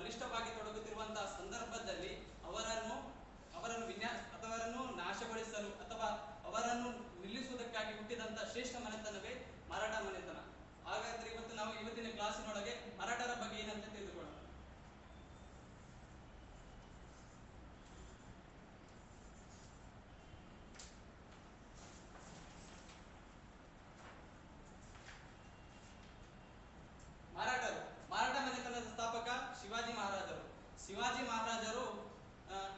ಬಲಿಷ್ಠವಾಗಿ ತೊಡಗುತ್ತಿರುವಂತಹ ಸಂದರ್ಭದಲ್ಲಿ ಅವರನ್ನು ಅವರನ್ನು ಅವರನ್ನು ನಾಶಗೊಳಿಸಲು ಅಥವಾ ಅವರನ್ನು ನಿಲ್ಲಿಸುವುದಕ್ಕಾಗಿ ಹುಟ್ಟಿದಂತಹ ಶ್ರೇಷ್ಠ ಮನೆತನವೇ ಮರಾಠ ಮನೆತನ. ಹಾಗಾದ್ರೆ ನಾವು ಇವತ್ತಿನ ಕ್ಲಾಸಿನೊಳಗೆ ಮರಾಠರ ಬಗ್ಗೆ ಏನಂತ ತಿಳಿದುಕೊಳ್ಳೋಣ. ಮರಾಠ ಮನೆತನದ ಸ್ಥಾಪಕ ಶಿವಾಜಿ ಮಹಾರಾಜರು. ಶಿವಾಜಿ ಮಹಾರಾಜರು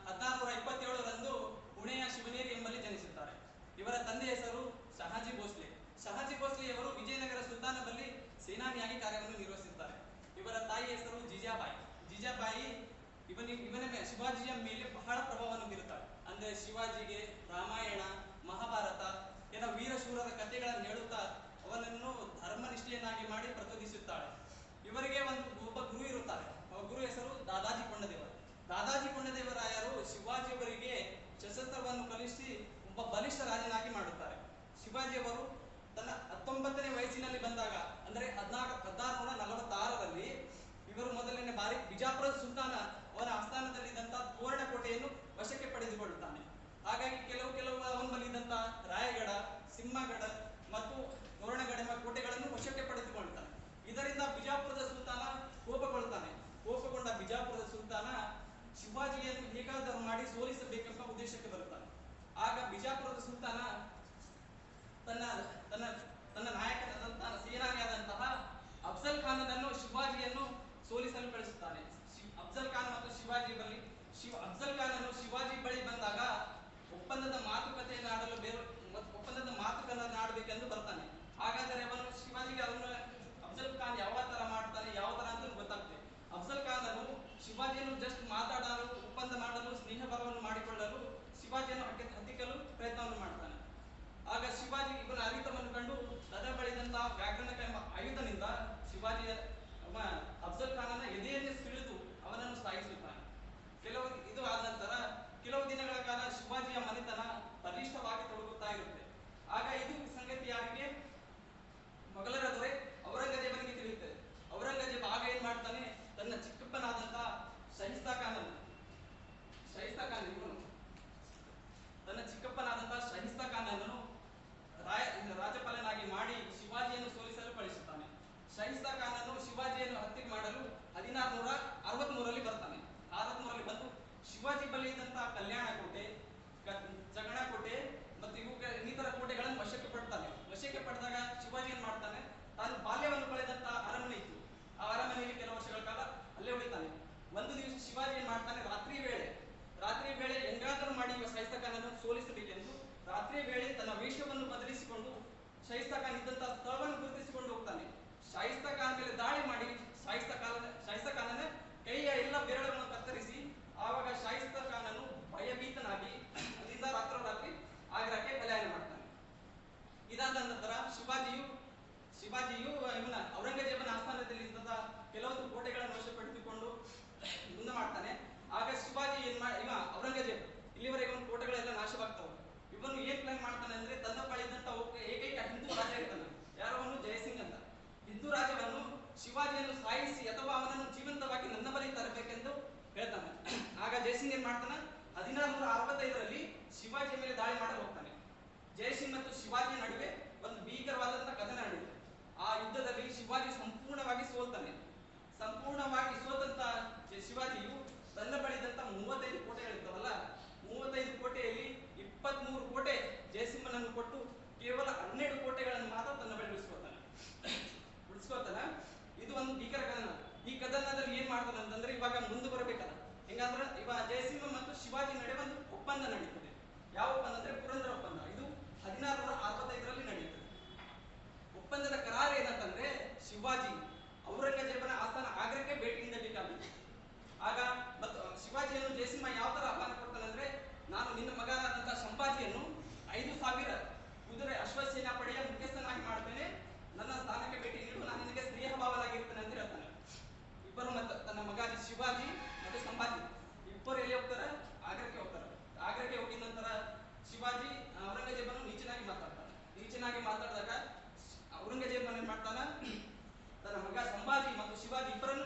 1627ರಂದು ಪುಣೆಯ ಶಿವನೇರಿ ಎಂಬಲ್ಲಿ ಜನಿಸುತ್ತಾರೆ. ಇವರ ತಂದೆ ಹೆಸರು ಶಹಾಜಿ ಭೋಸ್ಲೆ. ಶಹಾಜಿ ಭೋಸ್ಲೆಯವರು ವಿಜಯನಗರ ಸುಲ್ತಾನದಲ್ಲಿ ಸೇನಾನಿಯಾಗಿ ಕಾರ್ಯವನ್ನು ನಿರ್ವಹಿಸುತ್ತಾರೆ. ಇವರ ತಾಯಿ ಹೆಸರು ಜಿಜಾಬಾಯಿ. ಜಿಜಾಬಾಯಿ ಇವನ ಶಿವಾಜಿಯ ಮೇಲೆ ಬಹಳ ಪ್ರಭಾವವನ್ನು ಬೀರುತ್ತಾಳೆ. ಅಂದ್ರೆ ಶಿವಾಜಿಗೆ ರಾಮಾಯಣ, ಮಹಾಭಾರತ ಕೆಲವು ವೀರಶೂರರ ಕಥೆಗಳನ್ನು ಹೇಳುತ್ತಾ ಅವನನ್ನು ಧರ್ಮನಿಷ್ಠೆಯನ್ನಾಗಿ ಮಾಡಿ ಪ್ರಚೋದಿಸುತ್ತಾಳೆ. ಇವರಿಗೆ ಒಬ್ಬ ಗುರು ಇರುತ್ತಾರೆ. ಗುರು ಹೆಸರು ದಾದಾಜಿ ಕೊಂಡದೇವರು. ದಾದಾಜಿ ಕೊಂಡದೇವರಾಯರು ಶಿವಾಜಿಯವರಿಗೆ ಶಸ್ತ್ರವನ್ನು ಕಲಿಸಿ ಒಬ್ಬ ಬಲಿಷ್ಠ ರಾಜನಾಗಿ ಮಾಡುತ್ತಾರೆ. ಶಿವಾಜಿಯವರು ತನ್ನ 19ನೇ ವಯಸ್ಸಿನಲ್ಲಿ ಬಂದಾಗ, ಅಂದ್ರೆ 1646ರಲ್ಲಿ ಇವರು ಮೊದಲನೇ ಬಾರಿ ಬಿಜಾಪುರದ ಸುಲ್ತಾನ ಅವರ ಆಸ್ಥಾನದಲ್ಲಿದ್ದಂತಹ ತೋರಣಕೋಟೆಯನ್ನು ವಶಕ್ಕೆ ಪಡೆದುಕೊಳ್ಳುತ್ತಾನೆ. ಹಾಗಾಗಿ ಕೆಲವು ಅವನ ಬಲ್ಲಿದ್ದಂತಹ ರಾಯಗಢ, ಸಿಂಹಗಢ ಮತ್ತು ತೋರಣಗಢ ಎಂಬ ಕೋಟೆಗಳನ್ನು ವಶಕ್ಕೆ ಪಡೆದುಕೊಳ್ಳುತ್ತಾನೆ. ಇದರಿಂದ ಬಿಜಾಪುರದ ಸುಲ್ತಾನ ಕೋಪಗೊಂಡ ಬಿಜಾಪುರದ ಸುಲ್ತಾನ ಶಿವಾಜಿಯನ್ನು ಹೇಗಾದರೂ ಮಾಡಿ ಸೋಲಿಸಬೇಕೆಂಬ ಉದ್ದೇಶಕ್ಕೆ ಬರುತ್ತಾನೆ. ಆಗ ಬಿಜಾಪುರದ ಸುಲ್ತಾನ ತನ್ನ ನಾಯಕನಾದಂತಹ ಸೇನಾನಿಯಾದಂತಹ ಅಫ್ಜಲ್ ಖಾನನನ್ನು ಶಿವಾಜಿಯನ್ನು ಸೋಲಿಸಲು ಕಳಿಸುತ್ತಾನೆ. ಅಫ್ಜಲ್ ಖಾನ್ ಮತ್ತು ಅಫ್ಜಲ್ ಖಾನನು ಶಿವಾಜಿ ಬಳಿ ಬಂದಾಗ ಒಪ್ಪಂದದ ಮಾತುಕತೆಯನ್ನು ಆಡಬೇಕೆಂದು ಬರ್ತಾನೆ. ಹಾಗಾದರೆ ಅವನು ಶಿವಾಜಿಗೆ ಅಫ್ಜಲ್ ಖಾನ್ ಯಾವ ತರ ಮಾಡ್ತಾನೆ, ಯಾವ ತರ ಅಂತ ಗೊತ್ತಾಗ್ತದೆ. ಅಫ್ಜಲ್ ಖಾನನು ಶಿವಾಜಿಯನ್ನು ಜಸ್ಟ್ ಮಾತಾಡಲು, ಒಪ್ಪಂದ ಮಾಡಲು, ಸ್ನೇಹ ಭಾವವನ್ನು ಮಾಡಿಕೊಳ್ಳಲು ಶಿವಾಜಿಯನ್ನು ಹತ್ತಿಕ್ಕಲು ಪ್ರಯತ್ನವನ್ನು ಮಾಡ್ತಾನೆ. ಆಗ ಶಿವಾಜಿ ಇವನ ಅರಿತವನ್ನು ಕಂಡು ತದ ಬಳಿದಂತಹ ವ್ಯಾಕರಣ ಎಂಬ ಆಯುಧನಿಂದ ಶಿವಾಜಿಯ ಅಫ್ಜಲ್ ಖಾನನ ಎದೆಯನ್ನು ಸಿಡಿದು ಅವನನ್ನು ಸಾಯಿಸುತ್ತಾನೆ. ಇದು ಆದ ನಂತರ ಕೆಲವು ದಿನಗಳ ಕಾಲ ಶಿವಾಜಿಯ ಮನೆತನ ಬಲಿಷ್ಠವಾಗಿ ತೊಡಗುತ್ತಾ ಇರುತ್ತೆ. ಆಗ ಇದು ಸಂಗತಿ ಯಾರಿಗೆ? ಮೊಘಲರ ದೊರೆ ಔರಂಗಜೇಬನಿಗೆ ತಿಳಿಯುತ್ತದೆ. ಔರಂಗಜೇಬ ಆಗ ಏನ್ ಮಾಡ್ತಾನೆ, ತನ್ನ ಚಿಕ್ಕಪ್ಪನಾದಂತಹ ಶಹಿಸ್ತಾ ಖಾನನನ್ನು ರಾಜಪಾಲನಾಗಿ ಮಾಡಿ ಶಿವಾಜಿಯನ್ನು ಸೋಲಿಸಲು ಕಳಿಸುತ್ತಾನೆ. ಶಹಿಸ್ತಾ ಖಾನನು ಶಿವಾಜಿಯನ್ನು ಹತ್ಯೆ ಮಾಡಲು 1663ರಲ್ಲಿ ಬರ್ತಾನೆ. 1663ರಲ್ಲಿ ಬಂದು ಶಿವಾಜಿ ಬಳಿ ಇದ್ದಂತಹ ಕಲ್ಯಾಣ ಕೋಟೆ, ಜಗಣಕೋಟೆ ಮತ್ತು ಇನ್ನಿತರ ಕೋಟೆಗಳನ್ನು ವಶಕ್ಕೆ ಪಡ್ತಾನೆ. ವಶಕ್ಕೆ ಪಡೆದಾಗ ಶಿವಾಜಿ ಏನ್ ಮಾಡ್ತಾನೆ, ತಾನು ಬಾಲ್ಯವನ್ನು ಕಳೆದಂತಹ ಅರಮನೆ ಇತ್ತು, ಆ ಅರಮನೆಯಲ್ಲಿ ಕೆಲವು ವರ್ಷಗಳ ಕಾಲ ಅಲ್ಲೇ ಉಳಿತಾನೆ. ಒಂದು ದಿವಸ ಶಿವಾಜಿ ಏನ್ ಮಾಡ್ತಾನೆ, ರಾತ್ರಿ ವೇಳೆ ಹೆಂಗಾದರೂ ಮಾಡಿ ಶಹಿಸ್ತಾ ಖಾನನ್ನು ಸೋಲಿಸಬೇಕೆಂದು ರಾತ್ರಿ ವೇಳೆ ತನ್ನ ವೇಷವನ್ನು ಬದಲಿಸಿಕೊಂಡು ಶಹಿಸ್ತಾ ಖಾನ್ ಇದ್ದಂತಹ ಸ್ಥಳವನ್ನು ಗುರುತಿಸಿಕೊಂಡು ಹೋಗ್ತಾನೆ. ಶಹಿಸ್ತಾ ಖಾನ್ ಮೇಲೆ ದಾಳಿ ಮಾಡಿ ಶಹಿಸ್ತಾ ಖಾನನ ಕೈಯ ಎಲ್ಲ ಬೆರಳುಗಳನ್ನು ಕತ್ತರಿಸಿ, ಆವಾಗ ಶಹಿಸ್ತಾ ಖಾನನು ಭಯಭೀತನಾಗಿ ಅಲ್ಲಿಂದ ರಾತ್ರೋರಾತ್ರಿ ಆಗ್ರಾಕ್ಕೆ ಪಲಾಯನ ಮಾಡ್ತಾನೆ. ಇದಾದ ನಂತರ ಶಿವಾಜಿಯು ಇವನ ಔರಂಗಜೇಬನ ಆಸ್ಥಾನದಲ್ಲಿ ಇದ್ದಂತಹ ಕೆಲವೊಂದು ಕೋಟೆಗಳನ್ನು ವಶಪಡಿಸಿಕೊಂಡು ಮುಂದೆ ಮಾಡ್ತಾನೆ. ಆಗ ಶಿವಾಜಿ ಔರಂಗಜೇಬ ಇಲ್ಲಿವರೆಗೆ ಒಂದು ಕೋಟೆಗಳೆಲ್ಲ ನಾಶವಾಗ್ತವೆ. ಇವನು ಏನ್ ಪ್ಲಾನ್ ಮಾಡ್ತಾನೆ ಅಂದ್ರೆ, ತನ್ನ ಬಳಿ ಇದ್ದಂತಹ ಏಕೈಕ ಹಿಂದೂ ರಾಜ ಇರ್ತಾನೆ, ಯಾರವನು ಜಯಸಿಂಗ್ ಅಂತ. ಹಿಂದೂ ರಾಜವನ್ನು ಶಿವಾಜಿಯನ್ನು ಸಾಯಿಸಿ ಅಥವಾ ಅವನನ್ನು ಜೀವಂತವಾಗಿ ನನ್ನ ಬಳಿ ತರಬೇಕೆಂದು ಹೇಳ್ತಾನೆ. ಆಗ ಜಯಸಿಂಗ್ ಏನ್ ಮಾಡ್ತಾನೆ, 1665ರಲ್ಲಿ ಶಿವಾಜಿಯ ಮೇಲೆ ದಾಳಿ ಮಾಡಲು ಹೋಗ್ತಾನೆ. ಜಯಸಿಂಗ್ ಮತ್ತು ಶಿವಾಜಿಯ ನಡುವೆ ಒಂದು ಭೀಕರವಾದಂತಹ ಕದನ ನಡೆಯುತ್ತೆ. ಆ ಯುದ್ಧದಲ್ಲಿ ಶಿವಾಜಿ ಸಂಪೂರ್ಣವಾಗಿ ಸೋಲ್ತಾನೆ. ಸಂಪೂರ್ಣವಾಗಿ ಸೋತಂತ ಶಿವಾಜಿಯು ತನ್ನ ಬಳಿದಂತ 35 ಕೋಟೆಗಳಿರ್ತಾವಲ್ಲ, 35 ಕೋಟೆಯಲ್ಲಿ 23 ಕೋಟೆ ಜಯಸಿಂಹನನ್ನು ಕೊಟ್ಟು ಕೇವಲ 12 ಕೋಟೆಗಳನ್ನು ಮಾತ್ರ ತನ್ನ ಬಳಿ ಉಳಿಸ್ಕೋತಾನ. ಇದು ಒಂದು ಭೀಕರ ಕದನ. ಈ ಕದನದಲ್ಲಿ ಏನ್ ಮಾಡ್ತಾನೆ ಅಂತಂದ್ರೆ, ಇವಾಗ ಮುಂದೆ ಬರಬೇಕಲ್ಲ, ಹೆಂಗಂದ್ರೆ ಇವಾಗ ಜಯಸಿಂಹ ಮತ್ತು ಶಿವಾಜಿ ನಡುವೆ ಒಂದು ಒಪ್ಪಂದ ನಡೀತದೆ. ಯಾವ ಒಪ್ಪಂದ ಅಂದ್ರೆ ಪುರಂದರ ಒಪ್ಪಂದ. ಇದು 1665ರಲ್ಲಿ ನಡೆಯುತ್ತದೆ. ಒಪ್ಪಂದದ ಕರಾರು ಏನಂತಂದ್ರೆ, ಶಿವಾಜಿ ಔರಂಗಜೇಬನ ಆಸ್ಥಾನ ಆಗ್ರಕ್ಕೆ ಭೇಟಿ ನೀಡಬೇಕಾಗಿತ್ತು. ಆಗ ಮತ್ತು ಶಿವಾಜಿಯನ್ನು ಜಯಸಿಂಹ ಯಾವ ತರ ಆಹ್ವಾನ ಕೊಡ್ತಾನೆ ಅಂದ್ರೆ, ನಾನು ನಿನ್ನ ಮಗನಾದಂತಹ ಸಂಭಾಜಿಯನ್ನು 5000 ಕುದುರೆ ಅಶ್ವಸೇನಾ ಪಡೆಯ ಮುಖ್ಯಸ್ಥನಾಗಿ ಮಾಡ್ತೇನೆ, ನನ್ನ ಸ್ಥಾನಕ್ಕೆ ಭೇಟಿ ನೀಡು, ನಾನು ನಿನಗೆ ಸ್ನೇಹ ಭಾವನಾಗಿರ್ತೇನೆ ಅಂತ ಹೇಳ್ತಾನೆ. ಇಬ್ಬರು ಮತ್ತು ತನ್ನ ಮಗ ಶಿವಾಜಿ ಮತ್ತೆ ಸಂಭಾಜಿ ಇಬ್ಬರು ಎಲ್ಲಿ ಹೋಗ್ತಾರೆ, ಆಗ್ರಕ್ಕೆ ಹೋಗ್ತಾರೆ. ಆಗ್ರಕ್ಕೆ ಹೋಗಿದ ನಂತರ ಶಿವಾಜಿ ಔರಂಗಜೇಬನು ನೀಚನಾಗಿ ಮಾತಾಡಿದಾಗ ಔರಂಗಜೇಬನ ಏನ್ ಮಾಡ್ತಾನ, ತನ್ನ ಮಗ ಸಂಭಾಜಿ ಮತ್ತು ಶಿವಾಜಿ ಇಬ್ಬರನ್ನು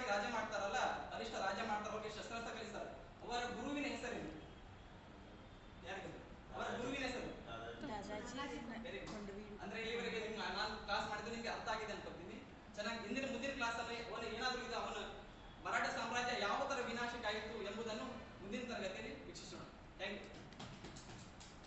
ಅಂತಿಮವಾಗಿ ರಾಜ ಮಾಡ್ತಾರಲ್ಲ, ಕನಿಷ್ಠ ರಾಜ ಮಾಡ್ತಾರ, ಅವ್ರಿಗೆ ಶಸ್ತ್ರಾಸ್ತ್ರ ಕಲಿಸ್ತಾರೆ. ಅವರ ಗುರುವಿನ ಹೆಸರೇನು? ಯಾರಿಗೆ ಅವರ ಗುರುವಿನ ಹೆಸರು? ಅಂದ್ರೆ ಇಲ್ಲಿವರೆಗೆ ನಾನು ಕ್ಲಾಸ್ ಮಾಡಿದ್ರೆ ನಿಮ್ಗೆ ಅರ್ಥ ಆಗಿದೆ ಅನ್ಕೊಳ್ತೀನಿ. ಚೆನ್ನಾಗಿ ಮುಂದಿನ ಕ್ಲಾಸ್ ಅಲ್ಲಿ ಅವನು ಏನಾದ್ರೂ ಇದು ಅವನ ಮರಾಠ ಸಾಮ್ರಾಜ್ಯ ಯಾವ ತರ ವಿನಾಶಕ್ಕಾಯಿತು ಎಂಬುದನ್ನು ಮುಂದಿನ ತರಗತಿಯಲ್ಲಿ